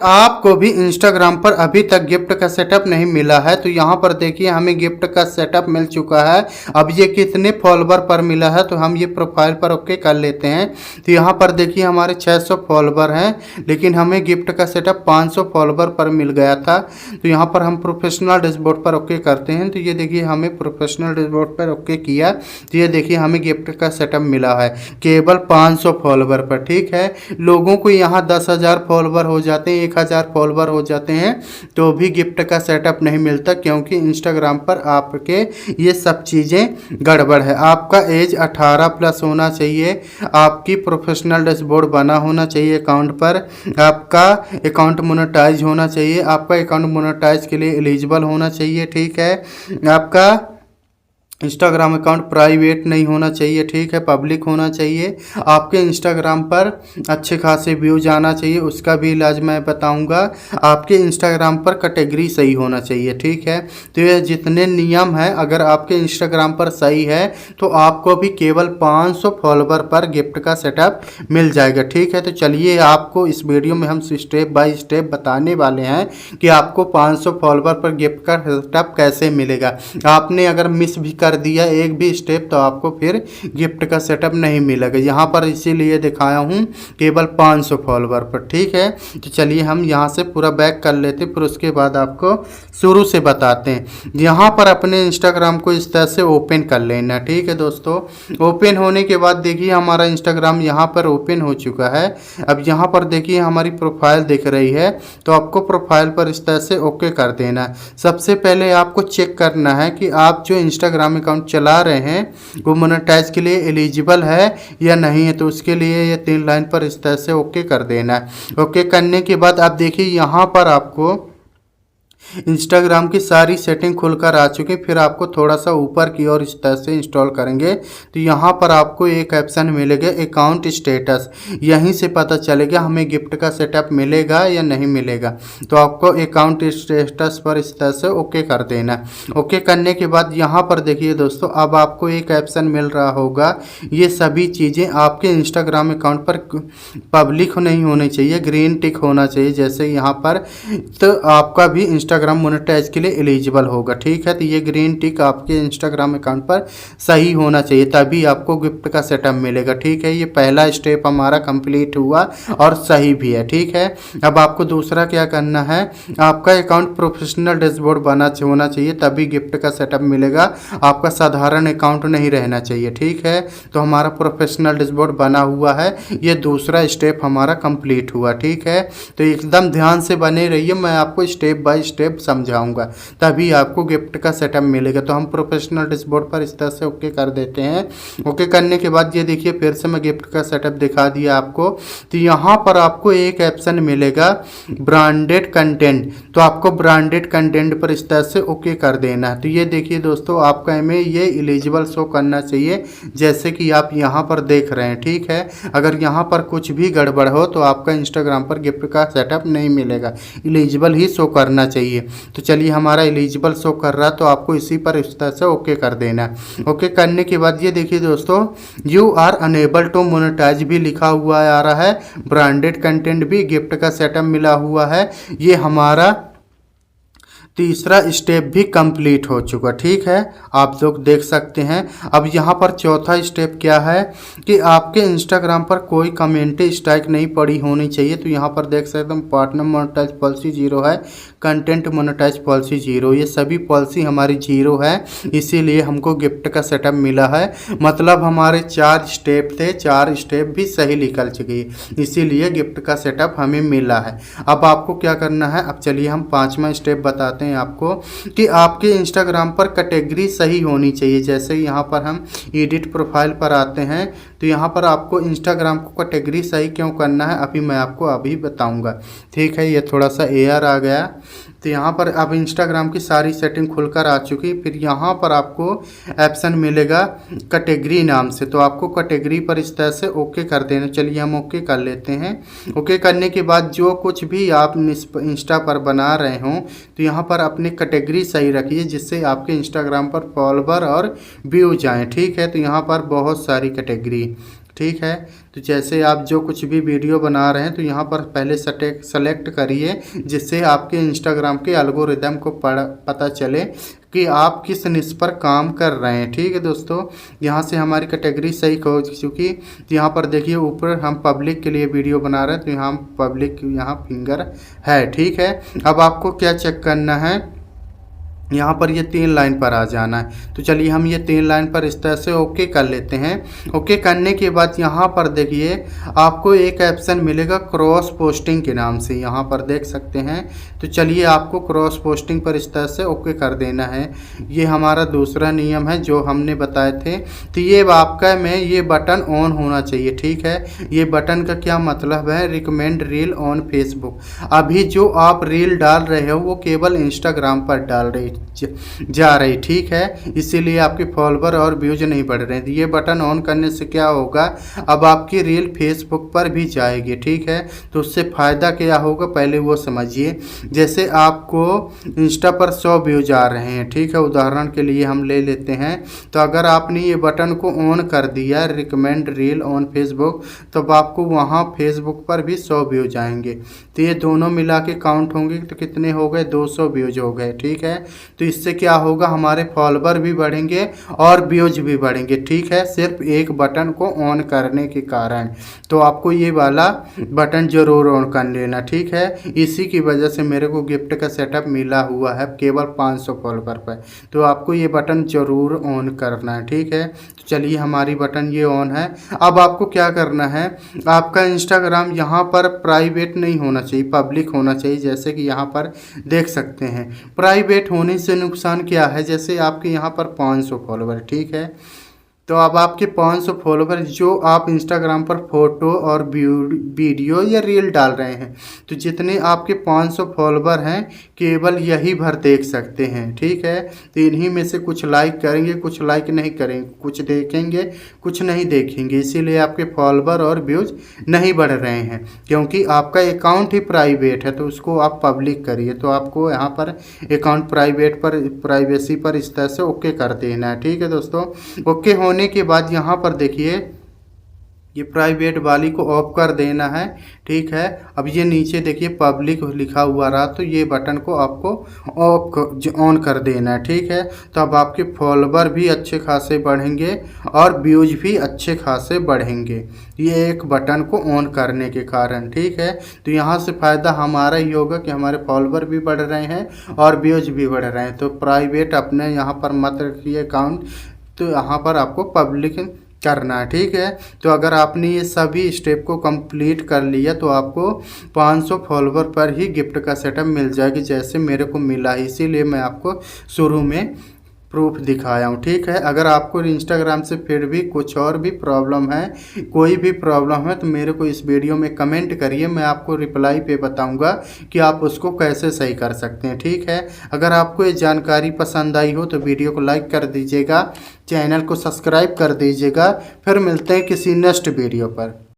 आपको भी इंस्टाग्राम पर अभी तक गिफ्ट का सेटअप नहीं मिला है तो यहाँ पर देखिए हमें गिफ्ट का सेटअप मिल चुका है। अब ये कितने फॉलोवर पर मिला है तो हम ये प्रोफाइल पर ओके कर लेते हैं। तो यहाँ पर देखिए हमारे 600 फॉलोवर हैं, लेकिन हमें गिफ्ट का सेटअप 500 फॉलोवर पर मिल गया था। तो यहाँ पर हम प्रोफेशनल डैशबोर्ड पर ओके करते हैं। तो ये देखिए हमें प्रोफेशनल डैशबोर्ड पर ओके किया तो ये देखिए हमें गिफ्ट का सेटअप मिला है केवल 500 फॉलोवर पर। ठीक है, लोगों को यहाँ 10,000 फॉलोवर हो जाते हैं, 1,000 फॉलोवर हो जाते हैं तो भी गिफ्ट का सेटअप नहीं मिलता, क्योंकि इंस्टाग्राम पर आपके ये सब चीज़ें गड़बड़ है। आपका एज 18 प्लस होना चाहिए, आपकी प्रोफेशनल डैशबोर्ड बना होना चाहिए अकाउंट पर, आपका अकाउंट मोनेटाइज होना चाहिए, आपका अकाउंट मोनेटाइज के लिए एलिजिबल होना चाहिए। ठीक है, आपका इंस्टाग्राम अकाउंट प्राइवेट नहीं होना चाहिए। ठीक है, पब्लिक होना चाहिए। आपके इंस्टाग्राम पर अच्छे खासे व्यूज आना चाहिए, उसका भी इलाज मैं बताऊंगा। आपके इंस्टाग्राम पर कैटेगरी सही होना चाहिए। ठीक है, तो ये जितने नियम हैं अगर आपके इंस्टाग्राम पर सही है तो आपको भी केवल 500 फॉलोवर पर गिफ्ट का सेटअप मिल जाएगा। ठीक है, तो चलिए आपको इस वीडियो में हम स्टेप बाय स्टेप बताने वाले हैं कि आपको 500 फॉलोवर पर गिफ्ट का सेटअप कैसे मिलेगा। आपने अगर मिस भी कर दिया एक भी स्टेप तो आपको फिर गिफ्ट का सेटअप नहीं मिलेगा। यहाँ पर इसीलिए दिखाया हूँ केवल 500 फॉलोवर पर। ठीक है, तो चलिए हम यहाँ से पूरा बैक कर लेते फिर उसके बाद आपको शुरू से बताते हैं। यहाँ पर अपने इंस्टाग्राम को इस तरह से ओपन कर लेना। ठीक है दोस्तों, ओपन होने के बाद देखिए हमारा इंस्टाग्राम यहाँ पर ओपन हो चुका है। अब यहाँ पर देखिए हमारी प्रोफाइल दिख रही है, तो आपको प्रोफाइल पर इस तरह से ओके कर देना है। सबसे पहले आपको चेक करना है कि आप जो इंस्टाग्राम अकाउंट चला रहे हैं वो मोनेटाइज के लिए एलिजिबल है या नहीं है। तो उसके लिए ये 3 लाइन पर इस तरह से ओके कर देना है। ओके करने के बाद आप देखिए यहाँ पर आपको इंस्टाग्राम की सारी सेटिंग खुलकर आ चुकी है। फिर आपको थोड़ा सा ऊपर की ओर इस तरह से इंस्टॉल करेंगे तो यहाँ पर आपको एक ऑप्शन मिलेगा अकाउंट स्टेटस। यहीं से पता चलेगा हमें गिफ्ट का सेटअप मिलेगा या नहीं मिलेगा। तो आपको अकाउंट स्टेटस पर इस तरह से ओके कर देना। ओके करने के बाद यहाँ पर देखिए दोस्तों अब आपको एक ऑप्शन मिल रहा होगा, ये सभी चीज़ें आपके इंस्टाग्राम अकाउंट पर पब्लिक नहीं होनी चाहिए, ग्रीन टिक होना चाहिए जैसे यहाँ पर, तो आपका भी इंस्टाग्राम मोनेटाइज के लिए एलिजिबल होगा। ठीक है, तो ये ग्रीन टिक आपके इंस्टाग्राम अकाउंट पर सही होना चाहिए तभी आपको गिफ्ट का सेटअप मिलेगा। ठीक है, ये पहला स्टेप हमारा कंप्लीट हुआ और सही भी है। ठीक है, अब आपको दूसरा क्या करना है, आपका अकाउंट प्रोफेशनल डैशबोर्ड बना होना चाहिए तभी गिफ्ट का सेटअप मिलेगा, आपका साधारण अकाउंट नहीं रहना चाहिए। ठीक है, तो हमारा प्रोफेशनल डैशबोर्ड बना हुआ है, ये दूसरा स्टेप हमारा कंप्लीट हुआ। ठीक है, तो एकदम ध्यान से बने रहिए, मैं आपको स्टेप बाय स्टेप समझाऊंगा तभी आपको गिफ्ट का सेटअप मिलेगा। तो हम प्रोफेशनल डैशबोर्ड पर इस तरह से ओके कर देते हैं। ओके करने के बाद ये देखिए फिर से मैं गिफ्ट का सेटअप दिखा दिया आपको। तो यहाँ पर आपको एक ऑप्शन मिलेगा ब्रांडेड कंटेंट, तो आपको ब्रांडेड कंटेंट पर इस तरह से ओके कर देना है। तो ये देखिए दोस्तों आपका में ये एलिजिबल शो करना चाहिए जैसे कि आप यहाँ पर देख रहे हैं। ठीक है, अगर यहाँ पर कुछ भी गड़बड़ हो तो आपका इंस्टाग्राम पर गिफ्ट का सेटअप नहीं मिलेगा, एलिजिबल ही शो करना चाहिए। तो चलिए हमारा एलिजिबल शो कर रहा है तो आपको इसी पर इस तरह से ओके कर देना है। ओके करने के बाद ये देखिए दोस्तों you are unable to monetize भी लिखा हुआ आ रहा है, ब्रांडेड कंटेंट भी गिफ्ट का सेटअप मिला हुआ है। ये हमारा तीसरा स्टेप भी कंप्लीट हो चुका। ठीक है, आप लोग देख सकते हैं। अब यहाँ पर चौथा स्टेप क्या है कि आपके इंस्टाग्राम पर कोई कमेंट स्ट्राइक नहीं पड़ी होनी चाहिए। तो यहाँ पर देख सकते हैं पार्टनर मोनेटाइज पॉलिसी 0 है, कंटेंट मोनेटाइज पॉलिसी 0, ये सभी पॉलिसी हमारी 0 है, इसीलिए हमको गिफ्ट का सेटअप मिला है। मतलब हमारे 4 स्टेप थे, 4 स्टेप भी सही निकल चुकी है, इसीलिए गिफ्ट का सेटअप हमें मिला है। अब आपको क्या करना है, अब चलिए हम 5वां स्टेप बताते हैं आपको कि आपके इंस्टाग्राम पर कैटेगरी सही होनी चाहिए। जैसे यहाँ पर हम एडिट प्रोफाइल पर आते हैं तो यहाँ पर आपको इंस्टाग्राम को कैटेगरी सही क्यों करना है अभी मैं आपको अभी बताऊंगा। ठीक है, ये थोड़ा सा एयर आ गया। तो यहाँ पर अब इंस्टाग्राम की सारी सेटिंग खुलकर आ चुकी। फिर यहाँ पर आपको ऑप्शन मिलेगा कैटेगरी नाम से, तो आपको कैटेगरी पर इस तरह से ओके कर देना। चलिए हम ओके कर लेते हैं। ओके करने के बाद जो कुछ भी आप इंस्टा पर बना रहे हों तो यहाँ पर अपनी कैटेगरी सही रखिए जिससे आपके इंस्टाग्राम पर फॉलोवर और व्यूज आएँ। ठीक है, तो यहाँ पर बहुत सारी कैटेगरी, ठीक है। तो जैसे आप जो कुछ भी वीडियो बना रहे हैं तो यहाँ पर पहले सेलेक्ट करिए, जिससे आपके इंस्टाग्राम के एल्गोरिदम को पता चले कि आप किस निश पर काम कर रहे हैं। ठीक है दोस्तों, यहाँ से हमारी कैटेगरी सही हो चुकी। यहाँ पर देखिए ऊपर हम पब्लिक के लिए वीडियो बना रहे हैं, तो यहाँ पब्लिक यहाँ फिंगर है। ठीक है, अब आपको क्या चेक करना है, यहाँ पर ये 3 लाइन पर आ जाना है। तो चलिए हम ये 3 लाइन पर इस तरह से ओके कर लेते हैं। ओके करने के बाद यहाँ पर देखिए आपको एक ऑप्शन मिलेगा क्रॉस पोस्टिंग के नाम से, यहाँ पर देख सकते हैं। तो चलिए आपको क्रॉस पोस्टिंग पर इस तरह से ओके कर देना है। ये हमारा दूसरा नियम है जो हमने बताए थे। तो ये आपका में ये बटन ऑन होना चाहिए। ठीक है, ये बटन का क्या मतलब है, रिकमेंड रील ऑन फेसबुक। अभी जो आप रील डाल रहे हो वो केवल इंस्टाग्राम पर डाल रही जा रही। ठीक है, इसीलिए आपके फॉलोवर और व्यूज नहीं बढ़ रहे हैं। ये बटन ऑन करने से क्या होगा, अब आपकी रील फेसबुक पर भी जाएगी। ठीक है, तो उससे फ़ायदा क्या होगा पहले वो समझिए। जैसे आपको इंस्टा पर 100 व्यूज आ रहे हैं, ठीक है, उदाहरण के लिए हम ले लेते हैं। तो अगर आपने ये बटन को ऑन कर दिया रिकमेंड रील ऑन फेसबुक, तो आपको वहाँ फेसबुक पर भी 100 व्यूज आएंगे। तो ये दोनों मिला के काउंट होंगे तो कितने हो गए, 200 व्यूज हो गए। ठीक है, तो इससे क्या होगा, हमारे फॉलोवर भी बढ़ेंगे और व्यूज भी बढ़ेंगे। ठीक है, सिर्फ एक बटन को ऑन करने के कारण। तो आपको ये वाला बटन जरूर ऑन कर लेना। ठीक है, इसी की वजह से मेरे को गिफ्ट का सेटअप मिला हुआ है केवल 500 फॉलोवर पर। तो आपको ये बटन जरूर ऑन करना है। ठीक है, तो चलिए हमारी बटन ये ऑन है। अब आपको क्या करना है, आपका इंस्टाग्राम यहाँ पर प्राइवेट नहीं होना चाहिए, पब्लिक होना चाहिए। जैसे कि यहाँ पर देख सकते हैं, प्राइवेट होने से नुकसान क्या है, जैसे आपके यहाँ पर 500 फॉलोवर, ठीक है, तो अब आपके 500 फॉलोवर जो आप इंस्टाग्राम पर फोटो और वीडियो या रील डाल रहे हैं, तो जितने आपके 500 फॉलोवर हैं केवल यही भर देख सकते हैं। ठीक है, तो इन्हीं में से कुछ लाइक करेंगे, कुछ लाइक नहीं करेंगे, कुछ देखेंगे, कुछ नहीं देखेंगे। इसीलिए आपके फॉलोवर और व्यूज नहीं बढ़ रहे हैं, क्योंकि आपका अकाउंट ही प्राइवेट है। तो उसको आप पब्लिक करिए। तो आपको यहाँ पर अकाउंट प्राइवेट पर प्राइवेसी पर इस तरह से ओके कर देना है। ठीक है दोस्तों, ओके होने के बाद यहाँ पर देखिए ये प्राइवेट वाली को ऑफ कर देना है। ठीक है, अब ये नीचे देखिए पब्लिक लिखा हुआ रहा, तो ये बटन को आपको ऑफ ऑन कर देना है। ठीक है, तो अब आपके फॉलोवर भी अच्छे खासे बढ़ेंगे और व्यूज भी अच्छे खासे बढ़ेंगे, ये एक बटन को ऑन करने के कारण। ठीक है, तो यहाँ से फ़ायदा हमारा ही होगा कि हमारे फॉलोवर भी बढ़ रहे हैं और व्यूज भी बढ़ रहे हैं। तो प्राइवेट अपने यहाँ पर मत रखिए अकाउंट, तो यहाँ पर आपको पब्लिक करना है। ठीक है, तो अगर आपने ये सभी स्टेप को कंप्लीट कर लिया तो आपको 500 फॉलोवर पर ही गिफ्ट का सेटअप मिल जाएगी, जैसे मेरे को मिला। इसीलिए मैं आपको शुरू में प्रूफ दिखाया हूँ। ठीक है, अगर आपको इंस्टाग्राम से फिर भी कुछ और भी प्रॉब्लम है, कोई भी प्रॉब्लम है, तो मेरे को इस वीडियो में कमेंट करिए, मैं आपको रिप्लाई पे बताऊंगा कि आप उसको कैसे सही कर सकते हैं। ठीक है, अगर आपको ये जानकारी पसंद आई हो तो वीडियो को लाइक कर दीजिएगा, चैनल को सब्सक्राइब कर दीजिएगा। फिर मिलते हैं किसी नेक्स्ट वीडियो पर।